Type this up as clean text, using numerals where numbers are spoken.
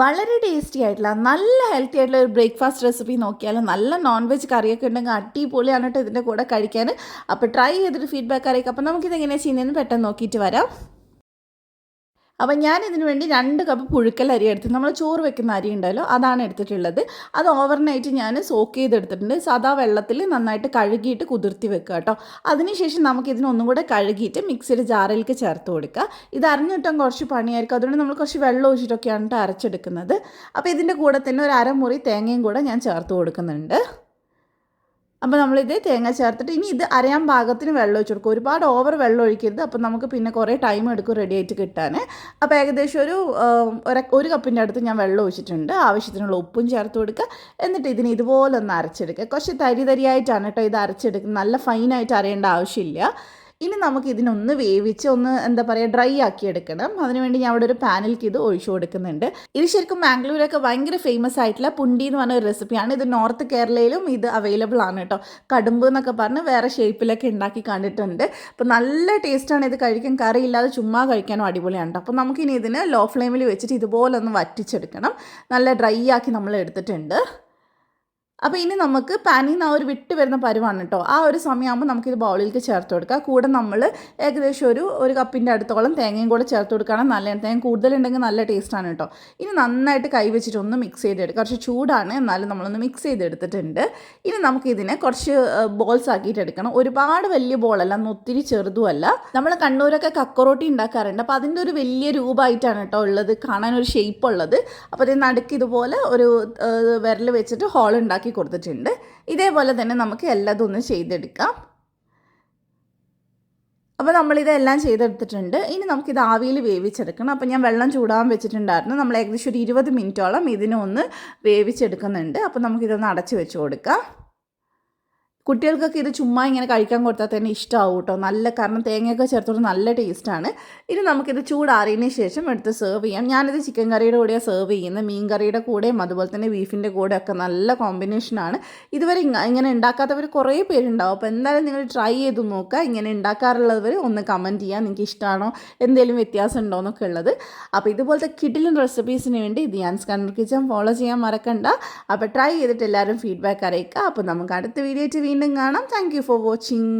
വളരെ ടേസ്റ്റി ആയിട്ടുള്ള നല്ല ഹെൽത്തി ആയിട്ടുള്ള ഒരു ബ്രേക്ക്ഫാസ്റ്റ് റെസിപ്പി നോക്കിയാൽ നല്ല നോൺ വെജ് കറിയൊക്കെ ഉണ്ടെങ്കിൽ അടിപൊളിയാണ് കേട്ടോ ഇതിൻ്റെ കൂടെ കഴിക്കാൻ. അപ്പോൾ ട്രൈ ചെയ്തിട്ട് ഫീഡ്ബാക്ക് അറിയിക്കാം. അപ്പോൾ നമുക്കിത് എങ്ങനെയാണ് ചെയ്യുന്നതെന്ന് പെട്ടെന്ന് നോക്കിയിട്ട് വരാം. അപ്പം ഞാനിതിന് വേണ്ടി 2 കപ്പ് പുഴുക്കൽ അരി എടുത്ത് നമ്മൾ ചോറ് വെക്കുന്ന അരി ഉണ്ടല്ലോ അതാണ് എടുത്തിട്ടുള്ളത്. അത് ഓവർനൈറ്റ് ഞാൻ സോക്ക് ചെയ്തെടുത്തിട്ടുണ്ട്. സാധാ വെള്ളത്തിൽ നന്നായിട്ട് കഴുകിയിട്ട് കുതിർത്തി വെക്കുക കേട്ടോ. അതിനുശേഷം നമുക്കിതിനൊന്നും കൂടെ കഴുകിയിട്ട് മിക്സിയുടെ ജാറിലേക്ക് ചേർത്ത് കൊടുക്കുക. ഇത് അരഞ്ഞിട്ടാൻ കുറച്ച് പണിയായിരിക്കും, അതുകൊണ്ട് നമ്മൾ കുറച്ച് വെള്ളം ഒഴിച്ചിട്ടൊക്കെയാണ് അരച്ചെടുക്കുന്നത്. അപ്പോൾ ഇതിൻ്റെ കൂടെ തന്നെ ഒരു അരമുറി തേങ്ങയും കൂടെ ഞാൻ ചേർത്ത് കൊടുക്കുന്നുണ്ട്. അപ്പോൾ നമ്മളിത് തേങ്ങ ചേർത്തിട്ട് ഇനി ഇത് അരയാൻ പാകത്തിന് വെള്ളം ഒഴിച്ച് കൊടുക്കും. ഒരുപാട് ഓവർ വെള്ളം ഒഴിക്കരുത്, അപ്പോൾ നമുക്ക് പിന്നെ കുറേ ടൈം എടുക്കും റെഡി ആയിട്ട് കിട്ടാൻ. അപ്പോൾ ഏകദേശം ഒരു കപ്പിൻ്റെ അടുത്ത് ഞാൻ വെള്ളം ഒഴിച്ചിട്ടുണ്ട്. ആവശ്യത്തിനുള്ള ഉപ്പും ചേർത്ത് കൊടുക്കുക. എന്നിട്ട് ഇതിന് ഇതുപോലെ ഒന്ന് അരച്ചെടുക്കുക. കുറച്ച് തരിതരിയായിട്ടാണ് കേട്ടോ ഇത് അരച്ചെടുക്കുന്നത്, നല്ല ഫൈനായിട്ട് അരയേണ്ട ആവശ്യമില്ല. ഇനി നമുക്ക് ഇതിനൊന്ന് വേവിച്ച് എന്താ പറയുക ഡ്രൈ ആക്കി എടുക്കണം. അതിനുവേണ്ടി ഞാൻ അവിടെ ഒരു പാനിലേക്ക് ഇത് ഒഴിച്ചു കൊടുക്കുന്നുണ്ട്. ഇത് ശരിക്കും ബാംഗ്ലൂരൊക്കെ ഭയങ്കര ഫേമസ് ആയിട്ടുള്ള പുണ്ടി എന്ന് പറഞ്ഞ ഒരു റെസിപ്പിയാണ്. ഇത് നോർത്ത് കേരളയിലും ഇത് അവൈലബിൾ ആണ് കേട്ടോ. കടുമ്പ് എന്നൊക്കെ പറഞ്ഞ് വേറെ ഷേപ്പിലൊക്കെ ഉണ്ടാക്കി കണ്ടിട്ടുണ്ട്. അപ്പോൾ നല്ല ടേസ്റ്റാണ് ഇത് കഴിക്കാൻ. കറി ഇല്ലാതെ ചുമ്മാ കഴിക്കാനും അടിപൊളിയാണ്. അപ്പോൾ നമുക്കിനി ഇതിന് ലോ ഫ്ലെയിമിൽ വെച്ചിട്ട് ഇതുപോലെ ഒന്ന് വറ്റിച്ചെടുക്കണം. നല്ല ഡ്രൈ ആക്കി നമ്മൾ എടുത്തിട്ടുണ്ട്. അപ്പോൾ ഇനി നമുക്ക് പാനിൽ നിന്ന് ഒരു വിട്ട് വരുന്ന പരുവാണ് കേട്ടോ. ആ ഒരു സമയമാകുമ്പോൾ നമുക്കിത് ബൗളിലേക്ക് ചേർത്ത് കൊടുക്കുക. കൂടെ നമ്മൾ ഏകദേശം ഒരു കപ്പിൻ്റെ അടുത്തോളം തേങ്ങയും കൂടെ ചേർത്ത് കൊടുക്കുകയാണ് നല്ലതാണ്. തേങ്ങ കൂടുതലുണ്ടെങ്കിൽ നല്ല ടേസ്റ്റാണ് കേട്ടോ. ഇനി നന്നായിട്ട് കൈ വെച്ചിട്ട് ഒന്ന് മിക്സ് ചെയ്തെടുക്കുക. കുറച്ച് ചൂടാണ്, എന്നാലും നമ്മളൊന്ന് മിക്സ് ചെയ്തെടുത്തിട്ടുണ്ട്. ഇനി നമുക്കിതിനെ കുറച്ച് ബോൾസ് ആക്കിയിട്ട് എടുക്കണം. ഒരുപാട് വലിയ ബോളല്ല, ഒത്തിരി ചെറുതുമല്ല. നമ്മൾ കണ്ണൂരൊക്കെ കക്കറോട്ടി ഉണ്ടാക്കാറുണ്ട്. അപ്പോൾ അതിൻ്റെ ഒരു വലിയ രൂപമായിട്ടാണ് കേട്ടോ ഉള്ളത്, കാണാനൊരു ഷേപ്പ് ഉള്ളത്. അപ്പോൾ ഇതിന് നടുക്ക് ഇതുപോലെ ഒരു വിരൽ വെച്ചിട്ട് ഹോൾ ഉണ്ടാക്കി കൊടുത്തിട്ടുണ്ട്. ഇതേപോലെ തന്നെ നമുക്ക് എല്ലാതും ഒന്ന് ചെയ്തെടുക്കാം. അപ്പോൾ നമ്മളിതെല്ലാം ചെയ്തെടുത്തിട്ടുണ്ട്. ഇനി നമുക്കിത് ആവിയിൽ വേവിച്ചെടുക്കണം. അപ്പോൾ ഞാൻ വെള്ളം ചൂടാൻ വെച്ചിട്ടുണ്ടായിരുന്നു. നമ്മൾ ഏകദേശം ഒരു 20 മിനിറ്റോളം ഇതിനൊന്ന് വേവിച്ചെടുക്കുന്നുണ്ട്. അപ്പോൾ നമുക്കിതൊന്ന് അടച്ച് വെച്ച് കൊടുക്കാം. കുട്ടികൾക്കൊക്കെ ഇത് ചുമ്മാ ഇങ്ങനെ കഴിക്കാൻ കൊടുത്താൽ തന്നെ ഇഷ്ടമാവും കേട്ടോ. കാരണം തേങ്ങയൊക്കെ ചേർത്തോട്ട് നല്ല ടേസ്റ്റാണ്. ഇനി നമുക്കിത് ചൂടാറിയതിന് ശേഷം എടുത്ത് സെർവ് ചെയ്യാം. ഞാനിത് ചിക്കൻ കറിയുടെ കൂടെയാണ് സെർവ് ചെയ്യുന്നത്. മീൻ കറിയുടെ കൂടെയും അതുപോലെ തന്നെ ബീഫിൻ്റെ കൂടെ ഒക്കെ നല്ല കോമ്പിനേഷനാണ്. ഇതുവരെ ഇങ്ങനെ ഉണ്ടാക്കാത്തവർ കുറേ പേരുണ്ടാവും. അപ്പോൾ എന്തായാലും നിങ്ങൾ ട്രൈ ചെയ്ത് നോക്കുക. ഇങ്ങനെ ഉണ്ടാക്കാറുള്ളവർ ഒന്ന് കമൻറ്റ് ചെയ്യുക, നിങ്ങൾക്ക് ഇഷ്ടമാണോ, എന്തെങ്കിലും വ്യത്യാസം ഉണ്ടോ എന്നൊക്കെ ഉള്ളത്. അപ്പോൾ ഇതുപോലത്തെ കിഡിലും റെസിപ്പീസിന് വേണ്ടി ദിയാൻസ് കണ്ണൂർ കിച്ചൻ ഫോളോ ചെയ്യാൻ മറക്കണ്ട. അപ്പോൾ ട്രൈ ചെയ്തിട്ട് എല്ലാവരും ഫീഡ്ബാക്ക് അറിയിക്കുക. അപ്പോൾ നമുക്ക് അടുത്ത വീഡിയോ വീണ്ടും കാണാം. Thank you for watching.